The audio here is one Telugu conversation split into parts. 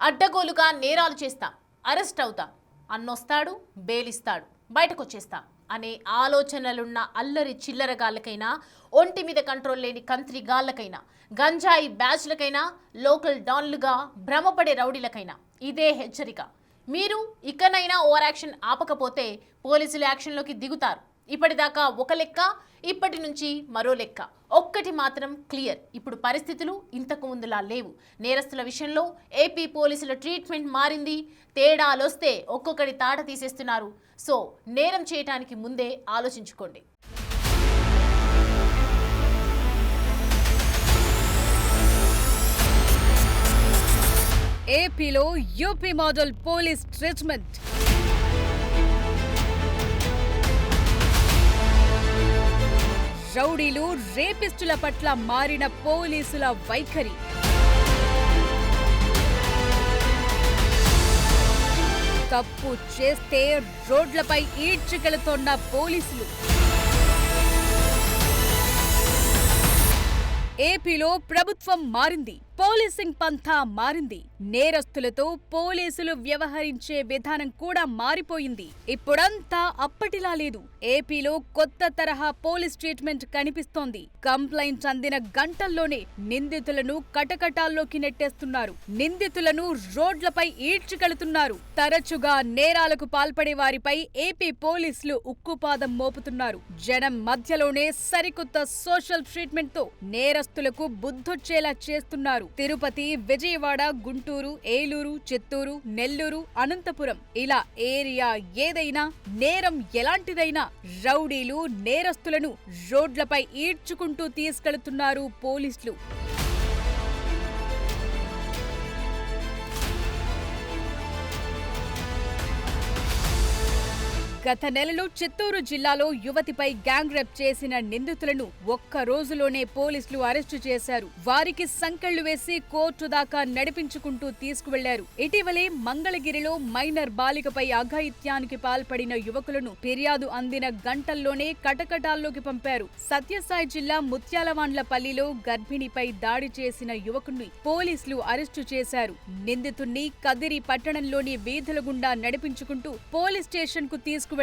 అడ్డగోలుగా నేరాలు చేస్తాం, అరెస్ట్ అవుతాం, అన్నొస్తాడు, బెయిలిస్తాడు, బయటకొచ్చేస్తాం అనే ఆలోచనలున్న అల్లరి చిల్లరగాళ్ళకైనా, ఒంటి మీద కంట్రోల్ లేని కంత్రి గాళ్ళకైనా, గంజాయి బ్యాచ్లకైనా, లోకల్ డాన్లుగా భ్రమపడే రౌడీలకైనా ఇదే హెచ్చరిక. మీరు ఇకనైనా ఓవర్ యాక్షన్ ఆపకపోతే పోలీసులు యాక్షన్లోకి దిగుతారు. ఇప్పటిదాకా ఒక లెక్క, ఇప్పటి నుంచి మరో లెక్క. ఒక్కటి మాత్రం క్లియర్, ఇప్పుడు పరిస్థితులు ఇంతకు ముందులా లేవు. నేరస్తుల విషయంలో ఏపీ పోలీసుల ట్రీట్మెంట్ మారింది. తేడాలొస్తే ఒక్కొక్కటి తాట తీసేస్తున్నారు. సో నేరం చేయటానికి ముందే ఆలోచించుకోండి. ఏపీలో యూపీ మోడల్ పోలీస్ ట్రీట్మెంట్. రౌడీలు, రేపిస్టుల పట్ల మారిన పోలీసుల వైఖరి. తప్పు చేస్తే రోడ్లపై ఈడ్చుకెళుతోన్న పోలీసులు. ఏపీలో ప్రభుత్వం మారింది, పోలీసింగ్ పంథా మారింది. నేరస్తులతో పోలీసులు వ్యవహరించే విధానం కూడా మారిపోయింది. ఇప్పుడంతా అప్పటిలా లేదు. ఏపీలో కొత్త తరహా పోలీస్ ట్రీట్మెంట్ కనిపిస్తోంది. కంప్లైంట్ అందిన గంటల్లోనే నిందితులను కటకటాల్లోకి నెట్టేస్తున్నారు. నిందితులను రోడ్లపై ఈడ్చుకెళుతున్నారు. తరచుగా నేరాలకు పాల్పడే వారిపై ఏపీ పోలీసులు ఉక్కుపాదం మోపుతున్నారు. జనం మధ్యలోనే సరికొత్త సోషల్ ట్రీట్మెంట్ తో నేరస్తులకు బుద్ధొచ్చేలా చేస్తున్నారు. తిరుపతి, విజయవాడ, గుంటూరు, ఏలూరు, చిత్తూరు, నెల్లూరు, అనంతపురం ఇలా ఏరియా ఏదైనా, నేరం ఎలాంటిదైనా రౌడీలు, నేరస్తులను రోడ్లపై ఈడ్చుకుంటూ తీసుకెళుతున్నారు పోలీసులు. గత నెలలో చిత్తూరు జిల్లాలో యువతిపై గ్యాంగ్ రేప్ చేసిన నిందితులను ఒక్క రోజులోనే పోలీసులు అరెస్టు చేశారు. వారికి సంకెళ్లు వేసి కోర్టు దాకా నడిపించుకుంటూ తీసుకువెళ్లారు. ఇటీవలే మంగళగిరిలో మైనర్ బాలికపై అఘాయిత్యానికి పాల్పడిన యువకులను ఫిర్యాదు అందిన గంటల్లోనే కటకటాల్లోకి పంపారు. సత్యసాయి జిల్లా ముత్యాలవాండ్లపల్లిలో గర్భిణిపై దాడి చేసిన యువకుణ్ణి పోలీసులు అరెస్టు చేశారు. నిందితుణ్ణి కదిరి పట్టణంలోని వీధుల గుండా నడిపించుకుంటూ పోలీస్ స్టేషన్ కు తీసుకువెళ్లారు.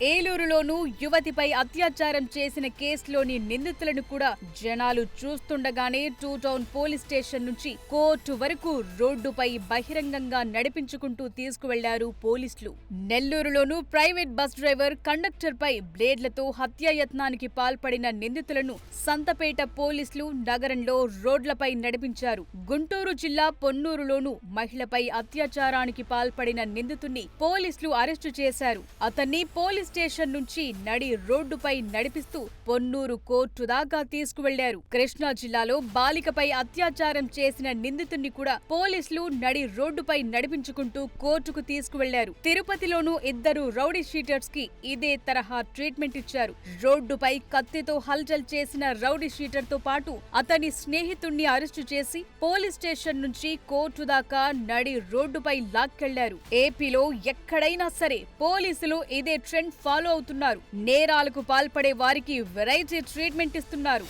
ఏలూరులోనూ యువతిపై అత్యాచారం చేసిన కేసులోని నిందితులను కూడా జనాలు చూస్తుండగానే టూ టౌన్ పోలీస్ స్టేషన్ నుంచి కోర్టు వరకు రోడ్డుపై బహిరంగంగా నడిపించుకుంటూ తీసుకువెళ్లారు పోలీసులు. నెల్లూరులోనూ ప్రైవేట్ బస్ డ్రైవర్, కండక్టర్ పై బ్లేడ్లతో హత్యాయత్నానికి పాల్పడిన నిందితులను సంతపేట పోలీసులు నగరంలో రోడ్లపై నడిపించారు. గుంటూరు జిల్లా పొన్నూరులోనూ మహిళపై అత్యాచారానికి పాల్పడిన నిందితుణ్ణి పోలీసులు అరెస్టు చేశారు. అతన్ని పోలీస్ స్టేషన్ నుంచి నడి రోడ్డుపై నడిపిస్తూ పొన్నూరు కోర్టు దాకా తీసుకువెళ్లారు. కృష్ణా జిల్లాలో బాలికపై అత్యాచారం చేసిన నిందితుణ్ణి కూడా పోలీసులు నడి రోడ్డుపై నడిపించుకుంటూ కోర్టుకు తీసుకువెళ్లారు. తిరుపతిలోనూ ఇద్దరు రౌడీ షీటర్స్ కి ఇదే తరహా ట్రీట్మెంట్ ఇచ్చారు. రోడ్డుపై కత్తితో హల్చల్ చేసిన రౌడీ షీటర్ తో పాటు అతని స్నేహితుణ్ణి అరెస్టు చేసి పోలీస్ స్టేషన్ నుంచి కోర్టు దాకా నడి రోడ్డుపై లాక్కెళ్లారు. ఏపీలో ఎక్కడైనా సరే పోలీసులు ఇదే ట్రెండ్ ఫాలో అవుతున్నారు. నేరాలకు పాల్పడే వారికి వెరైటీ ట్రీట్మెంట్ ఇస్తున్నారు.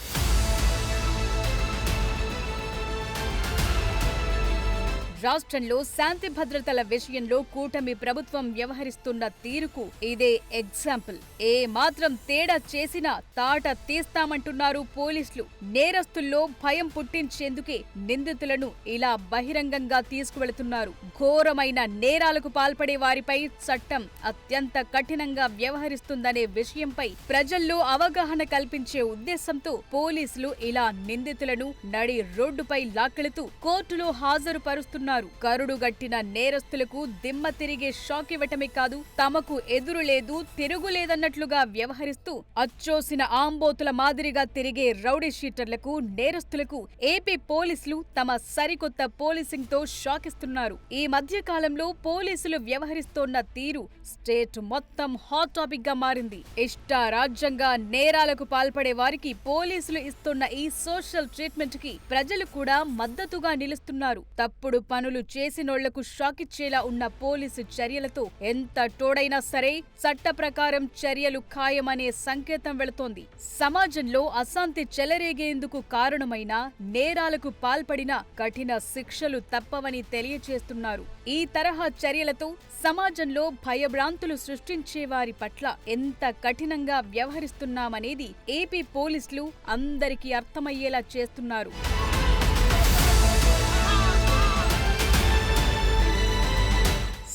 రాష్ట్రంలో శాంతి భద్రతల విషయంలో కూటమి ప్రభుత్వం వ్యవహరిస్తున్న తీరుకు ఇదే ఎగ్జాంపుల్. ఏ మాత్రం తేడా చేసినా తాట తీస్తామంటున్నారు పోలీసులు. నేరస్తుల్లో భయం పుట్టించేందుకే నిందితులను ఇలా బహిరంగంగా తీసుకువెళుతున్నారు. ఘోరమైన నేరాలకు పాల్పడే వారిపై చట్టం అత్యంత కఠినంగా వ్యవహరిస్తుందనే విషయంపై ప్రజల్లో అవగాహన కల్పించే ఉద్దేశంతో పోలీసులు ఇలా నిందితులను నడి రోడ్డుపై లాక్కెళుతూ కోర్టులో హాజరుపరుస్తున్నారు. కరుడుగట్టిన నేరస్తులకు దిమ్మ తిరిగే షాక్ ఇవ్వటమే కాదు, తమకు ఎదురు లేదు, తిరుగులేదన్నట్లుగా వ్యవహరిస్తూ అచ్చోసిన ఆంబోతుల మాదిరిగా తిరిగే రౌడీ షీటర్లకు, నేరస్తులకు ఏపీ పోలీసులు తమ సరికొత్త పోలీసింగ్ తో షాక్ ఇస్తున్నారు. ఈ మధ్య కాలంలో పోలీసులు వ్యవహరిస్తోన్న తీరు స్టేట్ మొత్తం హాట్ టాపిక్ గా మారింది. ఇష్టారాజ్యంగా నేరాలకు పాల్పడే వారికి పోలీసులు ఇస్తున్న ఈ సోషల్ ట్రీట్మెంట్ కి ప్రజలు కూడా మద్దతుగా నిలుస్తున్నారు. తప్పుడు పనులు చేసినోళ్లకు షాకిచ్చేలా ఉన్న పోలీసు చర్యలతో ఎంత తోడైనా సరే చట్ట ప్రకారం చర్యలు ఖాయమనే సంకేతం వెళుతోంది. సమాజంలో అశాంతి చెలరేగేందుకు కారణమైన నేరాలకు పాల్పడిన కఠిన శిక్షలు తప్పవని తెలియచేస్తున్నారు. ఈ తరహా చర్యలతో సమాజంలో భయభ్రాంతులు సృష్టించే వారి పట్ల ఎంత కఠినంగా వ్యవహరిస్తున్నామనేది ఏపీ పోలీసులు అందరికీ అర్థమయ్యేలా చేస్తున్నారు.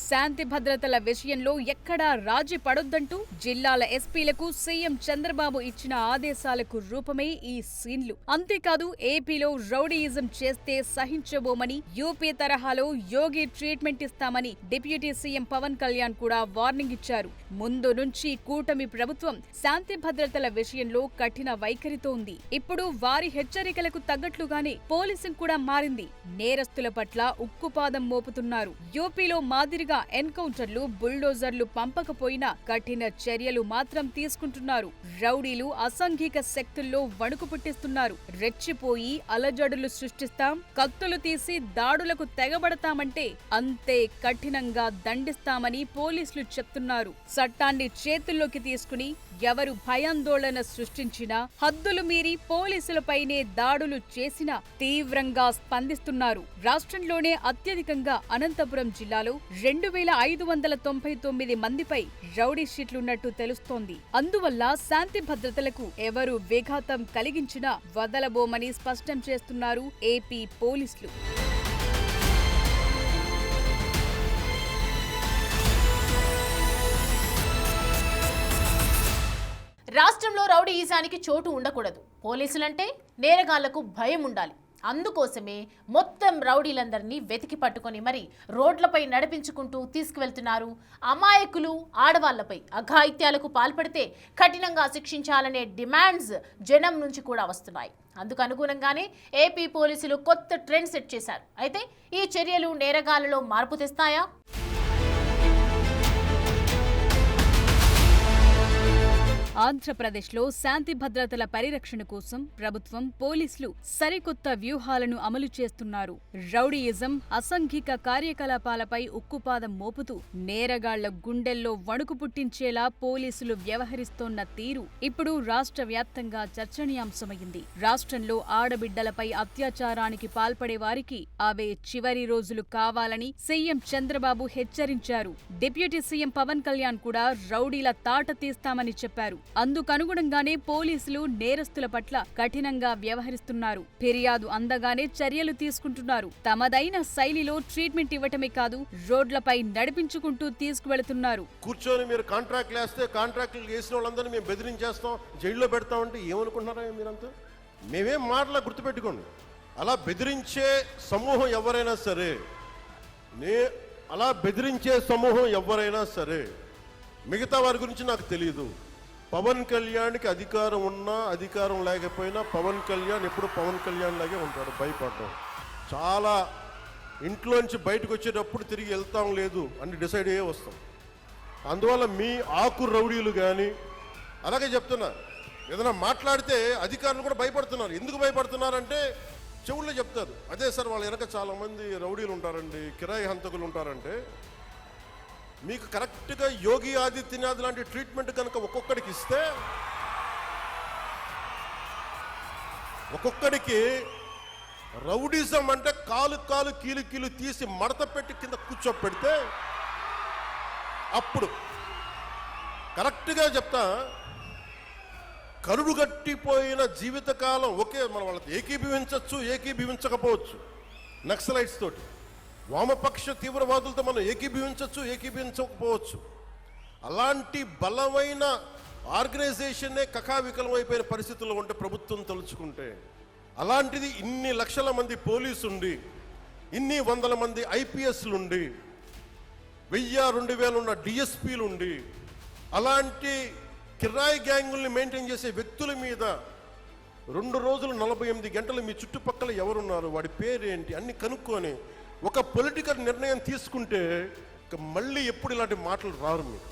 శాంతి భద్రతల విషయంలో ఎక్కడా రాజీ పడొద్దంటూ జిల్లాల ఎస్పీలకు సీఎం చంద్రబాబు ఇచ్చిన ఆదేశాలకు రూపమే ఈ సీన్లు. అంతేకాదు ఏపీలో రౌడీయిజం చేస్తే సహించబోమని, యూపీ తరహాలో యోగి ట్రీట్మెంట్ ఇస్తామని డిప్యూటీ సీఎం పవన్ కళ్యాణ్ కూడా వార్నింగ్ ఇచ్చారు. ముందు నుంచి కూటమి ప్రభుత్వం శాంతి భద్రతల విషయంలో కఠిన వైఖరితో ఉంది. ఇప్పుడు వారి హెచ్చరికలకు తగ్గట్లుగానే పోలీసింగ్ కూడా మారింది. నేరస్తుల పట్ల ఉక్కుపాదం మోపుతున్నారు. యూపీలో మాదిరిగా ఎన్కౌంటర్లు, బుల్డోజర్లు పంపకపోయినా కఠిన చర్యలు మాత్రం తీసుకుంటున్నారు. రౌడీలు అసాంఘిక శక్తుల్లో వణుకు పుట్టిస్తున్నారు. రెచ్చిపోయి అలజడులు సృష్టిస్తాం, కత్తులు తీసి దాడులకు తెగబడతామంటే అంతే కఠినంగా దండిస్తామని పోలీసులు చెప్తున్నారు. చట్టాన్ని చేతుల్లోకి తీసుకుని ఎవరు భయాందోళన సృష్టించినా, హద్దులు మీరి పోలీసులపైనే దాడులు చేసినా తీవ్రంగా స్పందిస్తున్నారు. రాష్ట్రంలోనే అత్యధికంగా అనంతపురం జిల్లాలో 2599 మందిపై రౌడీ షీట్లున్నట్టు తెలుస్తోంది. అందువల్ల శాంతి భద్రతలకు ఎవరు విఘాతం కలిగించినా వదలబోమని స్పష్టం చేస్తున్నారు ఏపీ పోలీసులు. రాష్ట్రంలో రౌడీయిజానికి చోటు ఉండకూడదు. పోలీసులంటే నేరగాళ్లకు భయం ఉండాలి. అందుకోసమే మొత్తం రౌడీలందరినీ వెతికి పట్టుకొని మరి రోడ్లపై నడిపించుకుంటూ తీసుకువెళ్తున్నారు. అమాయకులు, ఆడవాళ్లపై అఘాయిత్యాలకు పాల్పడితే కఠినంగా శిక్షించాలనే డిమాండ్స్ జనం నుంచి కూడా వస్తున్నాయి. అందుకు అనుగుణంగానే ఏపీ పోలీసులు కొత్త ట్రెండ్ సెట్ చేశారు. అయితే ఈ చర్యలు నేరగాళ్లలో మార్పు తెస్తాయా? ఆంధ్రప్రదేశ్లో శాంతి భద్రతల పరిరక్షణ కోసం ప్రభుత్వం, పోలీసులు సరికొత్త వ్యూహాలను అమలు చేస్తున్నారు. రౌడీయిజం, అసాంఘిక కార్యకలాపాలపై ఉక్కుపాదం మోపుతూ నేరగాళ్ల గుండెల్లో వణుకు పుట్టించేలా పోలీసులు వ్యవహరిస్తోన్న తీరు ఇప్పుడు రాష్ట్ర వ్యాప్తంగా చర్చనీయాంశమైంది. రాష్ట్రంలో ఆడబిడ్డలపై అత్యాచారానికి పాల్పడే వారికి అవే చివరి రోజులు కావాలని సీఎం చంద్రబాబు హెచ్చరించారు. డిప్యూటీ సీఎం పవన్ కళ్యాణ్ కూడా రౌడీల తాట తీస్తామని చెప్పారు. అందుకనుగుణంగానే పోలీసులు నేరస్తుల పట్ల కఠినంగా వ్యవహరిస్తున్నారు. ఫిర్యాదు అందగానే చర్యలు తీసుకుంటున్నారు. తమదైన శైలిలో ట్రీట్మెంట్ ఇవ్వటమే కాదు, రోడ్లపై నడిపించుకుంటూ తీసుకువెళుతున్నారు. కూర్చొని మీరు కాంట్రాక్ట్లు వేస్తే కాంట్రాక్ట్లు వేసిన వాళ్ళందరినీ మేము బెదిరించేస్తాం, జైల్లో పెడతామంటే ఏమనుకుంటున్నారా మీరంతా? మేమేం మాటలా గుర్తుపెట్టుకోండి. అలా బెదిరించే సమూహం ఎవరైనా సరే, మిగతా వారి గురించి నాకు తెలియదు. పవన్ కళ్యాణ్కి అధికారం ఉన్నా అధికారం లేకపోయినా పవన్ కళ్యాణ్ ఎప్పుడు పవన్ కళ్యాణ్ లాగే ఉంటాడు. భయపడటం చాలా, ఇంట్లోంచి బయటకు వచ్చేటప్పుడు తిరిగి వెళ్తాం లేదు అని డిసైడ్ అయ్యే వస్తాం. అందువల్ల మీ ఆకు రౌడీలు కానీ అలాగే చెప్తున్నా, ఏదైనా మాట్లాడితే అధికారులు కూడా భయపడుతున్నారు. ఎందుకు భయపడుతున్నారంటే చెవుల్లో చెప్తారు, అదే సార్ వాళ్ళ వెనక చాలామంది రౌడీలు ఉంటారండి, కిరాయి హంతకులు ఉంటారంటే. మీకు కరెక్ట్గా యోగి ఆదిత్యనాథ్ లాంటి ట్రీట్మెంట్ కనుక ఒక్కొక్కడికి ఇస్తే, ఒక్కొక్కడికి రౌడిజం అంటే కాలు కీలు తీసి మడత పెట్టి కింద కూర్చోపెడితే, అప్పుడు కరెక్ట్గా చెప్తా, కరుడు గట్టిపోయిన జీవితకాలం ఒకే మనం వాళ్ళతో ఏకీభవించకపోవచ్చు. నక్సలైట్స్ తోటి, వామపక్ష తీవ్రవాదులతో మనం ఏకీభవించకపోవచ్చు. అలాంటి బలమైన ఆర్గనైజేషన్నే కకావికలం అయిపోయిన పరిస్థితుల్లో ఉంటే ప్రభుత్వం తలుచుకుంటే, అలాంటిది ఇన్ని లక్షల మంది పోలీసుండి, ఇన్ని వందల మంది ఐపీఎస్లుండి, 1000-2000 ఉన్న డిఎస్పీలుండి, అలాంటి కిరాయి గ్యాంగుల్ని మెయింటైన్ చేసే వ్యక్తుల మీద 2 రోజులు 48 గంటలు మీ చుట్టుపక్కల ఎవరున్నారు, వాడి పేరేంటి అన్ని కనుక్కొని ఒక పొలిటికల్ నిర్ణయం తీసుకుంటే మళ్ళీ ఎప్పుడు ఇలాంటి మాటలు రారు. మీరు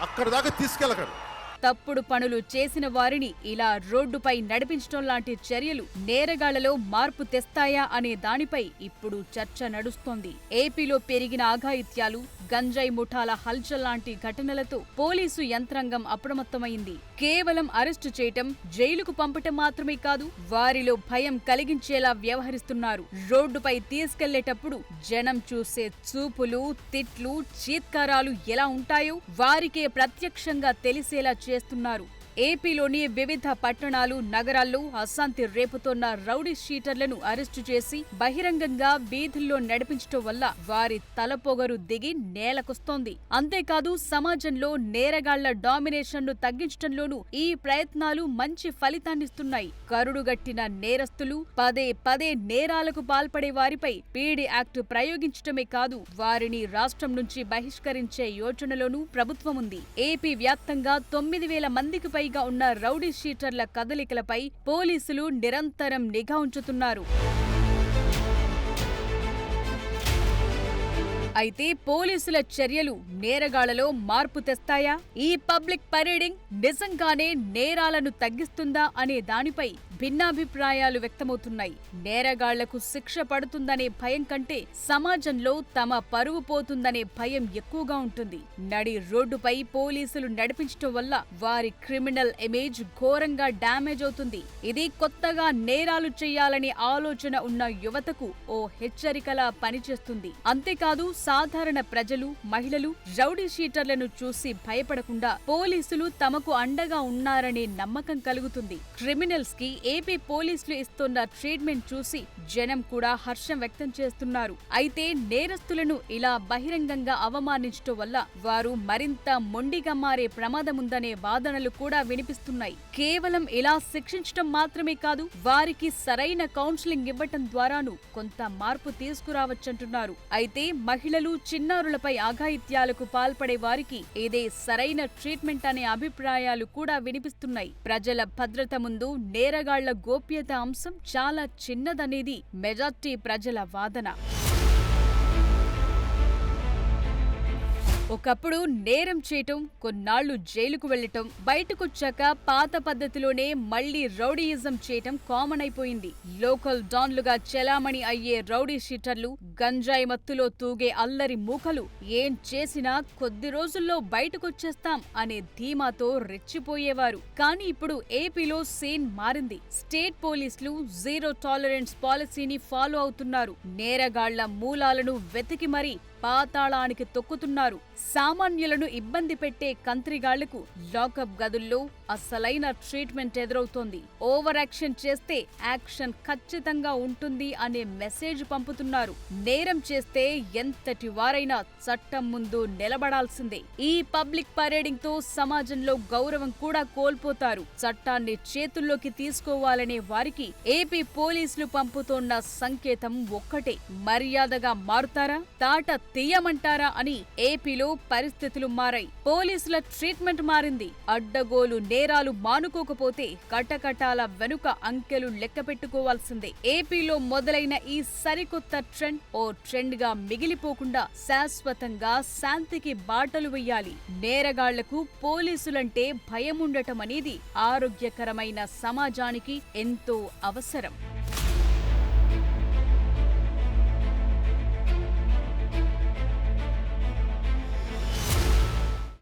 అక్కడ దాకా తీసుకెళ్ళకండి. తప్పుడు పనులు చేసిన వారిని ఇలా రోడ్డుపై నడిపించడం లాంటి చర్యలు నేరగాళ్లలో మార్పు తెస్తాయా అనే దానిపై ఇప్పుడు చర్చ నడుస్తోంది. ఏపీలో పెరిగిన అఘాయిత్యాలు, గంజాయి ముఠాల హల్చల్ లాంటి ఘటనలతో పోలీసు యంత్రాంగం అప్రమత్తమైంది. కేవలం అరెస్టు చేయటం, జైలుకు పంపటం మాత్రమే కాదు, వారిలో భయం కలిగించేలా వ్యవహరిస్తున్నారు. రోడ్డుపై తీసుకెళ్లేటప్పుడు జనం చూసే చూపులు, తిట్లు, చీత్కారాలు ఎలా ఉంటాయో వారికే ప్రత్యక్షంగా తెలిసేలా చేస్తున్నారు. ఏపీలోని వివిధ పట్టణాలు, నగరాల్లో అశాంతి రేపుతోన్న రౌడీ షీటర్లను అరెస్టు చేసి బహిరంగంగా వీధుల్లో నడిపించటం వల్ల వారి తలపొగరు దిగి నేలకొస్తోంది. అంతేకాదు సమాజంలో నేరగాళ్ల డామినేషన్ను తగ్గించడంలోనూ ఈ ప్రయత్నాలు మంచి ఫలితాన్నిస్తున్నాయి. కరుడుగట్టిన నేరస్తులు, పదే పదే నేరాలకు పాల్పడే వారిపై పీడీ యాక్ట్ ప్రయోగించటమే కాదు, వారిని రాష్ట్రం నుంచి బహిష్కరించే యోచనలోనూ ప్రభుత్వం ఉంది. ఏపీ వ్యాప్తంగా 9,000 మందికి పైగా ఉన్న రౌడీ షీటర్ల కదలికలపై పోలీసులు నిరంతరం నిఘా ఉంచుతున్నారు. అయితే పోలీసుల చర్యలు నేరగాళ్లలో మార్పు తెస్తాయా? ఈ పబ్లిక్ పరేడింగ్ నిజంగానే నేరాలను తగ్గిస్తుందా అనే దానిపై భిన్నాభిప్రాయాలు వ్యక్తమవుతున్నాయి. నేరగాళ్లకు శిక్ష పడుతుందనే భయం కంటే సమాజంలో తమ పరువు పోతుందనే భయం ఎక్కువగా ఉంటుంది. నడి రోడ్డుపై పోలీసులు నడిపించటం వల్ల వారి క్రిమినల్ ఇమేజ్ ఘోరంగా డ్యామేజ్ అవుతుంది. ఇది కొత్తగా నేరాలు చేయాలనే ఆలోచన ఉన్న యువతకు ఓ హెచ్చరికలా పనిచేస్తుంది. అంతేకాదు సాధారణ ప్రజలు, మహిళలు రౌడీ షీటర్లను చూసి భయపడకుండా పోలీసులు తమకు అండగా ఉన్నారనే నమ్మకం కలుగుతుంది. క్రిమినల్స్ కి ఏపీ పోలీసులు ఇస్తున్న ట్రీట్మెంట్ చూసి జనం కూడా హర్షం వ్యక్తం చేస్తున్నారు. అయితే నేరస్తులను ఇలా బహిరంగంగా అవమానించటం వల్ల వారు మరింత మొండిగా మారే ప్రమాదముందనే వాదనలు కూడా వినిపిస్తున్నాయి. కేవలం ఇలా శిక్షించటం మాత్రమే కాదు, వారికి సరైన కౌన్సిలింగ్ ఇవ్వటం ద్వారాను కొంత మార్పు తీసుకురావచ్చంటున్నారు. అయితే మహిళలు, చిన్నారులపై అఘాయిత్యాలకు పాల్పడే వారికి ఇదే సరైన ట్రీట్మెంట్ అనే అభిప్రాయాలు కూడా వినిపిస్తున్నాయి. ప్రజల భద్రత ముందు నేరగాళ్ల గోప్యత అంశం చాలా చిన్నదనేది మెజార్టీ ప్రజల వాదన. ఒకప్పుడు నేరం చేయటం, కొన్నాళ్లు జైలుకు వెళ్లటం, బయటకొచ్చాక పాత పద్ధతిలోనే మళ్లీ రౌడీయిజం చేయటం కామన్ అయిపోయింది. లోకల్ డాన్లుగా చెలామణి అయ్యే రౌడీ షీటర్లు, గంజాయి మత్తులో తూగే అల్లరి మూకలు ఏం చేసినా కొద్ది రోజుల్లో బయటకొచ్చేస్తాం అనే ధీమాతో రెచ్చిపోయేవారు. కానీ ఇప్పుడు ఏపీలో సీన్ మారింది. స్టేట్ పోలీసులు జీరో టాలరెన్స్ పాలసీని ఫాలో అవుతున్నారు. నేరగాళ్ల మూలాలను వెతికి మరీ పాతాళానికి తొక్కుతున్నారు. సామాన్యులను ఇబ్బంది పెట్టే కంత్రిగాళ్లకు లాకప్ గదుల్లో అసలైన ట్రీట్మెంట్ ఎదురవుతోంది. ఓవర్ యాక్షన్ చేస్తే యాక్షన్ ఖచ్చితంగా ఉంటుంది అనే మెసేజ్ పంపుతున్నారు. నేరం చేస్తే ఎంతటి వారైనా చట్టం ముందు నిలబడాల్సిందే. ఈ పబ్లిక్ పరేడింగ్ తో సమాజంలో గౌరవం కూడా కోల్పోతారు. చట్టాన్ని చేతుల్లోకి తీసుకోవాలనే వారికి ఏపీ పోలీసులు పంపుతోన్న సంకేతం ఒక్కటే: మర్యాదగా మారుతారా, తాట తీయమంటారా అని. ఏపీలో పరిస్థితులు మారాయి. పోలీసుల ట్రీట్మెంట్ మారింది. అడ్డగోలు నేరాలు మానుకోకపోతే కటకటాల వెనుక అంకెలు లెక్క పెట్టుకోవాల్సిందే. ఏపీలో మొదలైన ఈ సరికొత్త ట్రెండ్ ఓ ట్రెండ్ గా మిగిలిపోకుండా శాశ్వతంగా శాంతికి బాటలు వెయ్యాలి. నేరగాళ్లకు పోలీసులంటే భయముండటం అనేది ఆరోగ్యకరమైన సమాజానికి ఎంతో అవసరం.